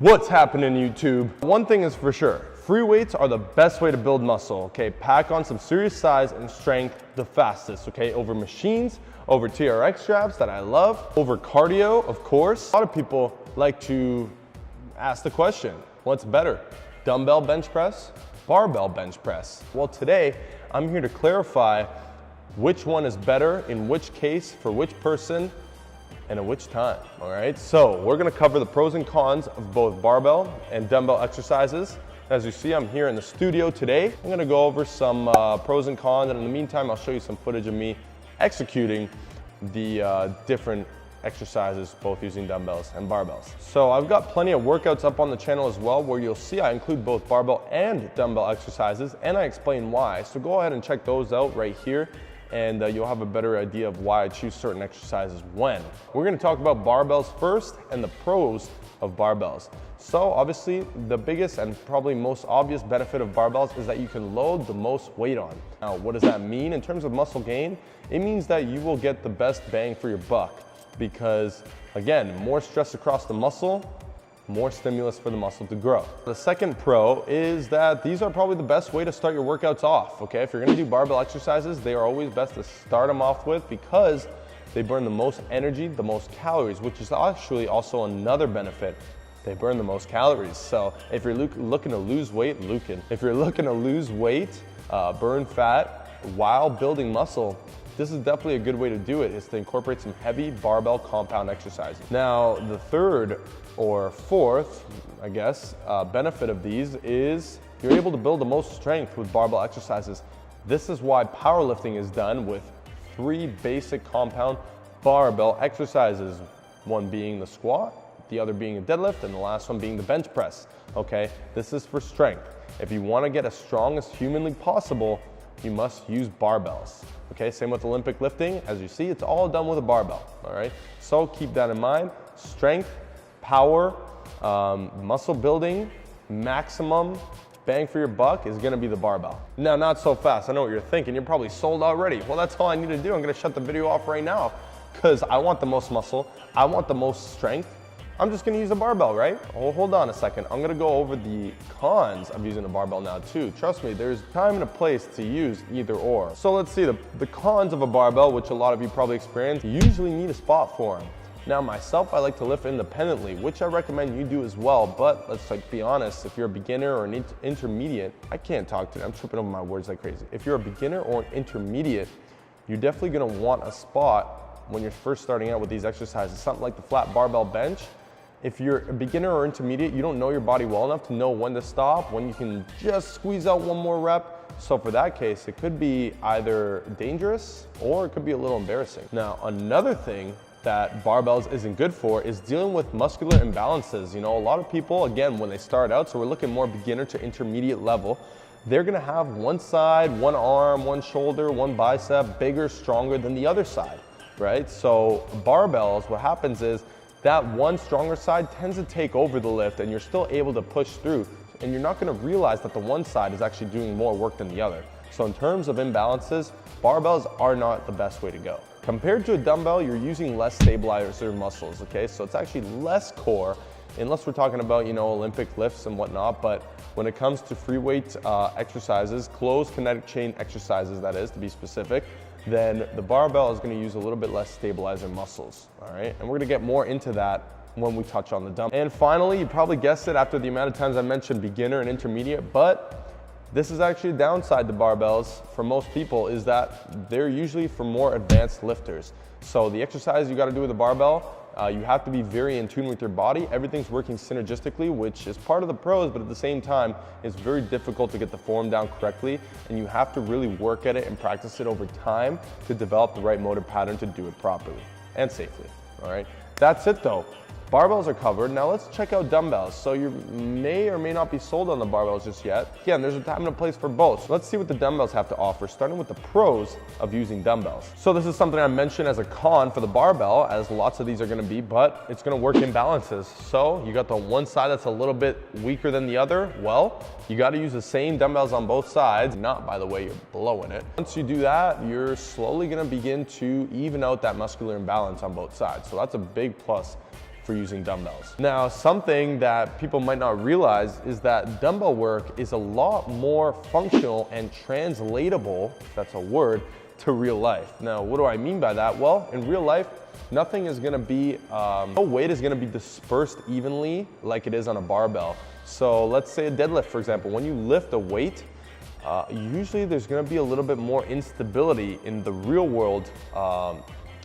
What's happening, YouTube? One thing is for sure, free weights are the best way to build muscle, okay? Pack on some serious size and strength the fastest, okay? Over machines, over TRX straps that I love, over cardio, of course. A lot of people like to ask the question, what's better? Dumbbell bench press, barbell bench press? Well, today, I'm here to clarify which one is better in which case for which person and at which time, all right? So we're gonna cover the pros and cons of both barbell and dumbbell exercises. As you see, I'm here in the studio today. I'm gonna go over some pros and cons, and in the meantime, I'll show you some footage of me executing the different exercises, both using dumbbells and barbells. So I've got plenty of workouts up on the channel as well, where you'll see I include both barbell and dumbbell exercises, and I explain why. So go ahead and check those out right here, and you'll have a better idea of why I choose certain exercises when. We're gonna talk about barbells first and the pros of barbells. So obviously the biggest and probably most obvious benefit of barbells is that you can load the most weight on. Now, what does that mean in terms of muscle gain? It means that you will get the best bang for your buck because, again, more stress across the muscle, more stimulus for the muscle to grow. The second pro is that these are probably the best way to start your workouts off, okay? If you're gonna do barbell exercises, they are always best to start them off with because they burn the most energy, the most calories, which is actually also another benefit. They burn the most calories. So if you're looking to lose weight, burn fat while building muscle, this is definitely a good way to do it, is to incorporate some heavy barbell compound exercises. Now, the third or fourth, I guess, benefit of these is you're able to build the most strength with barbell exercises. This is why powerlifting is done with 3 basic compound barbell exercises. One being the squat, the other being a deadlift, and the last one being the bench press, okay? This is for strength. If you wanna get as strong as humanly possible, you must use barbells, okay? Same with Olympic lifting. As you see, it's all done with a barbell, all right? So keep that in mind. Strength, power, muscle building, maximum bang for your buck is gonna be the barbell. Now, not so fast. I know what you're thinking. You're probably sold already. Well, that's all I need to do. I'm gonna shut the video off right now because I want the most muscle. I want the most strength. I'm just gonna use a barbell, right? Oh, hold on a second. I'm gonna go over the cons of using a barbell now too. Trust me, there's time and a place to use either or. So let's see, the cons of a barbell, which a lot of you probably experience, you usually need a spot for them. Now myself, I like to lift independently, which I recommend you do as well, but let's be honest, if you're a beginner or an intermediate, I can't talk today, I'm tripping over my words like crazy. If you're a beginner or an intermediate, you're definitely gonna want a spot when you're first starting out with these exercises, something like the flat barbell bench. If you're a beginner or intermediate, you don't know your body well enough to know when to stop, when you can just squeeze out one more rep. So for that case, it could be either dangerous or it could be a little embarrassing. Now, another thing that barbells isn't good for is dealing with muscular imbalances. You know, a lot of people, again, when they start out, so we're looking more beginner to intermediate level, they're gonna have one side, one arm, one shoulder, one bicep, bigger, stronger than the other side, right? So barbells, what happens is that one stronger side tends to take over the lift and you're still able to push through, and you're not gonna realize that the one side is actually doing more work than the other. So in terms of imbalances, barbells are not the best way to go. Compared to a dumbbell, you're using less stabilizer muscles, okay? So it's actually less core, unless we're talking about, you know, Olympic lifts and whatnot, but when it comes to free weight exercises, closed kinetic chain exercises, that is, to be specific, then the barbell is gonna use a little bit less stabilizer muscles, all right? And we're gonna get more into that when we touch on the dumbbell. And finally, you probably guessed it after the amount of times I mentioned beginner and intermediate, but this is actually a downside to barbells for most people, is that they're usually for more advanced lifters. So the exercise you gotta do with a barbell, you have to be very in tune with your body. Everything's working synergistically, which is part of the pros, but at the same time, it's very difficult to get the form down correctly, and you have to really work at it and practice it over time to develop the right motor pattern to do it properly and safely, all right? That's it though. Barbells are covered. Now let's check out dumbbells. So you may or may not be sold on the barbells just yet. Again, there's a time and a place for both. So let's see what the dumbbells have to offer, starting with the pros of using dumbbells. So this is something I mentioned as a con for the barbell, as lots of these are gonna be, but it's gonna work in balances. So you got the one side that's a little bit weaker than the other. Well, you gotta use the same dumbbells on both sides. Not, by the way, you're blowing it. Once you do that, you're slowly gonna begin to even out that muscular imbalance on both sides. So that's a big plus for using dumbbells. Now, something that people might not realize is that dumbbell work is a lot more functional and translatable, if that's a word, to real life. Now, what do I mean by that? Well, in real life, nothing is gonna be, no weight is gonna be dispersed evenly like it is on a barbell. So let's say a deadlift, for example. When you lift a weight, usually there's gonna be a little bit more instability in the real world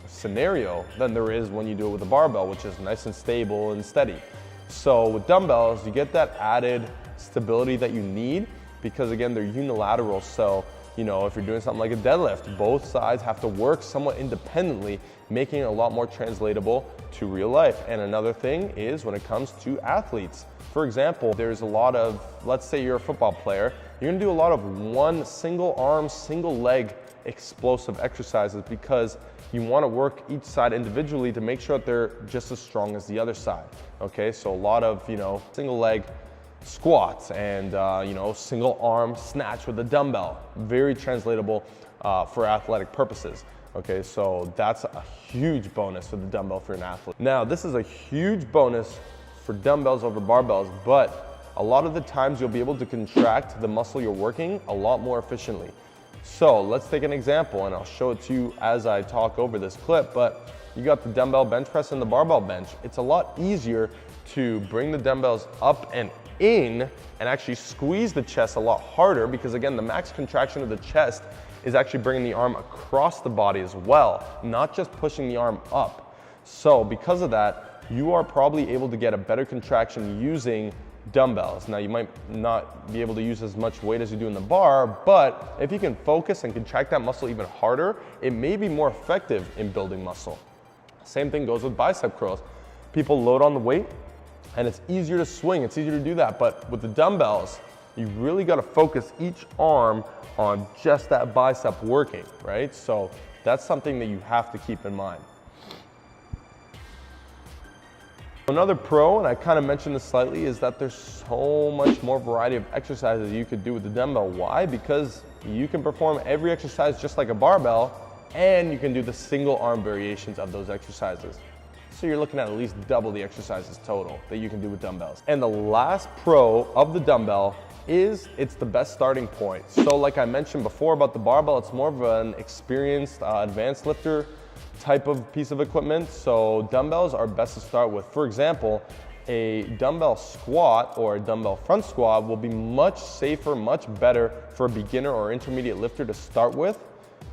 scenario than there is when you do it with a barbell, which is nice and stable and steady. So with dumbbells, you get that added stability that you need because again, they're unilateral. So, you know, if you're doing something like a deadlift, both sides have to work somewhat independently, making it a lot more translatable to real life. And another thing is when it comes to athletes. For example, there's a lot of, let's say you're a football player, you're gonna do a lot of one single arm, single leg explosive exercises because you wanna work each side individually to make sure that they're just as strong as the other side, okay? So a lot of, you know, single leg squats and, you know, single arm snatch with a dumbbell, very translatable for athletic purposes. Okay, so that's a huge bonus for the dumbbell for an athlete. Now, this is a huge bonus for dumbbells over barbells, but a lot of the times you'll be able to contract the muscle you're working a lot more efficiently. So let's take an example and I'll show it to you as I talk over this clip, but you got the dumbbell bench press and the barbell bench. It's a lot easier to bring the dumbbells up and in and actually squeeze the chest a lot harder because again, the max contraction of the chest is actually bringing the arm across the body as well, not just pushing the arm up. So because of that, you are probably able to get a better contraction using dumbbells. Now you might not be able to use as much weight as you do in the bar, but if you can focus and contract that muscle even harder, it may be more effective in building muscle. Same thing goes with bicep curls. People load on the weight and it's easier to swing, it's easier to do that, but with the dumbbells, you really gotta focus each arm on just that bicep working, right? So that's something that you have to keep in mind. Another pro, and I kind of mentioned this slightly, is that there's so much more variety of exercises you could do with the dumbbell. Why? Because you can perform every exercise just like a barbell, and you can do the single arm variations of those exercises. So you're looking at least double the exercises total that you can do with dumbbells. And the last pro of the dumbbell is it's the best starting point. So like I mentioned before about the barbell, it's more of an experienced advanced lifter type of piece of equipment. So dumbbells are best to start with. For example, a dumbbell squat or a dumbbell front squat will be much safer, much better for a beginner or intermediate lifter to start with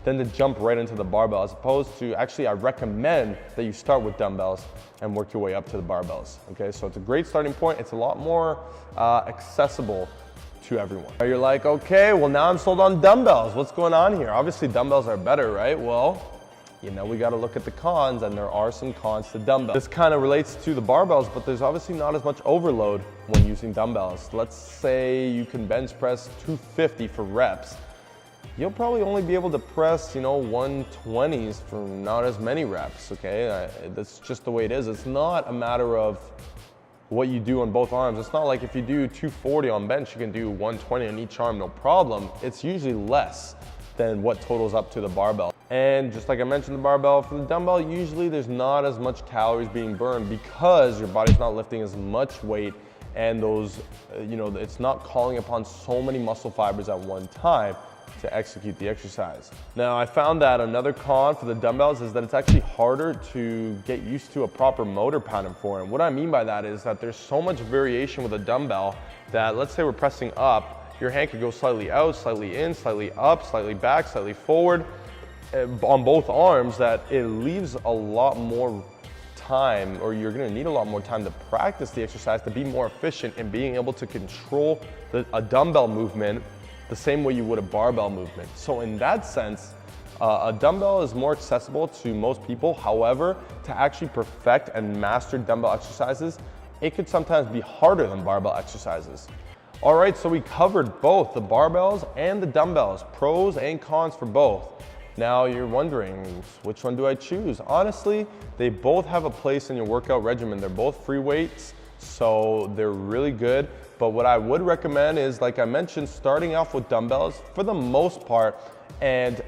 than to jump right into the barbell, as opposed to, actually I recommend that you start with dumbbells and work your way up to the barbells, okay? So it's a great starting point. It's a lot more accessible to everyone. You're like, okay, well now I'm sold on dumbbells. What's going on here? Obviously dumbbells are better, right? Well, you know, we gotta look at the cons, and there are some cons to dumbbells. This kind of relates to the barbells, but there's obviously not as much overload when using dumbbells. Let's say you can bench press 250 for reps. You'll probably only be able to press, you know, 120s for not as many reps, okay? That's just the way it is. It's not a matter of what you do on both arms. It's not like if you do 240 on bench, you can do 120 on each arm, no problem. It's usually less than what totals up to the barbell. And just like I mentioned the barbell, for the dumbbell, usually there's not as much calories being burned because your body's not lifting as much weight, and those, you know, it's not calling upon so many muscle fibers at one time to execute the exercise. Now, I found that another con for the dumbbells is that it's actually harder to get used to a proper motor pattern for it. And what I mean by that is that there's so much variation with a dumbbell that, let's say we're pressing up, your hand could go slightly out, slightly in, slightly up, slightly back, slightly forward on both arms, that it leaves a lot more time, or you're gonna need a lot more time to practice the exercise to be more efficient in being able to control a dumbbell movement the same way you would a barbell movement. So in that sense, a dumbbell is more accessible to most people. However, to actually perfect and master dumbbell exercises, it could sometimes be harder than barbell exercises. All right, so we covered both the barbells and the dumbbells, pros and cons for both. Now you're wondering, which one do I choose? Honestly, they both have a place in your workout regimen. They're both free weights, So they're really good. But what I would recommend is, like I mentioned, starting off with dumbbells for the most part, and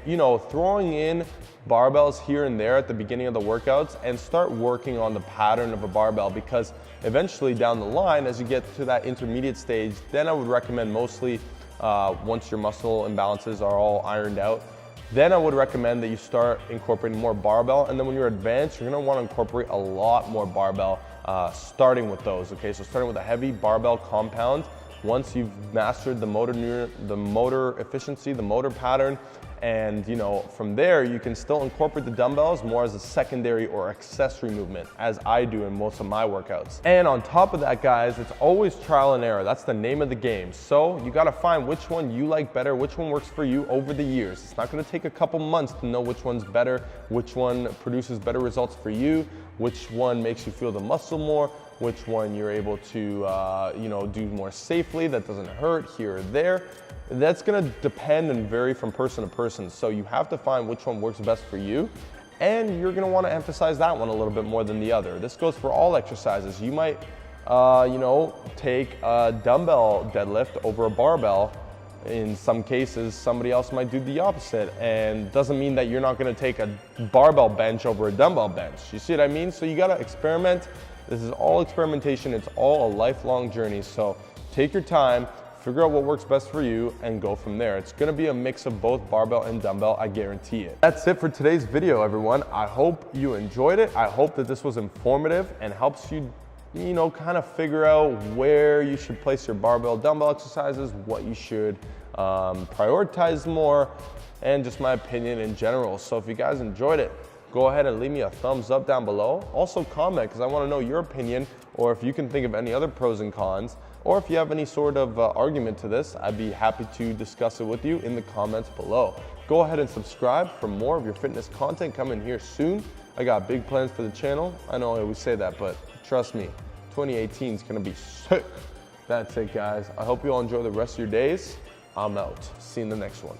throwing in barbells here and there at the beginning of the workouts, and start working on the pattern of a barbell, because eventually down the line, as you get to that intermediate stage, then I would recommend mostly once your muscle imbalances are all ironed out, then I would recommend that you start incorporating more barbell. And then when you're advanced, you're gonna wanna incorporate a lot more barbell, starting with those, okay? So starting with a heavy barbell compound, once you've mastered the motor efficiency, the motor pattern, and from there you can still incorporate the dumbbells more as a secondary or accessory movement, as I do in most of my workouts. And on top of that, guys, it's always trial and error. That's the name of the game. So you gotta find which one you like better, which one works for you over the years. It's not gonna take a couple months to know which one's better, which one produces better results for you, which one makes you feel the muscle more, which one you're able to do more safely, that doesn't hurt here or there. That's gonna depend and vary from person to person. So you have to find which one works best for you, and you're gonna wanna emphasize that one a little bit more than the other. This goes for all exercises. You might take a dumbbell deadlift over a barbell. In some cases, somebody else might do the opposite, and doesn't mean that you're not gonna take a barbell bench over a dumbbell bench. You see what I mean? So you gotta experiment. This is all experimentation. It's all a lifelong journey. So take your time, figure out what works best for you, and go from there. It's gonna be a mix of both barbell and dumbbell, I guarantee it. That's it for today's video, everyone. I hope you enjoyed it. I hope that this was informative and helps you, kind of figure out where you should place your barbell dumbbell exercises, what you should prioritize more, and just my opinion in general. So if you guys enjoyed it, go ahead and leave me a thumbs up down below. Also comment, because I want to know your opinion, or if you can think of any other pros and cons, or if you have any sort of argument to this, I'd be happy to discuss it with you in the comments below. Go ahead and subscribe for more of your fitness content coming here soon. I got big plans for the channel. I know I always say that, but trust me, 2018 is gonna be sick. That's it, guys. I hope you all enjoy the rest of your days. I'm out. See you in the next one.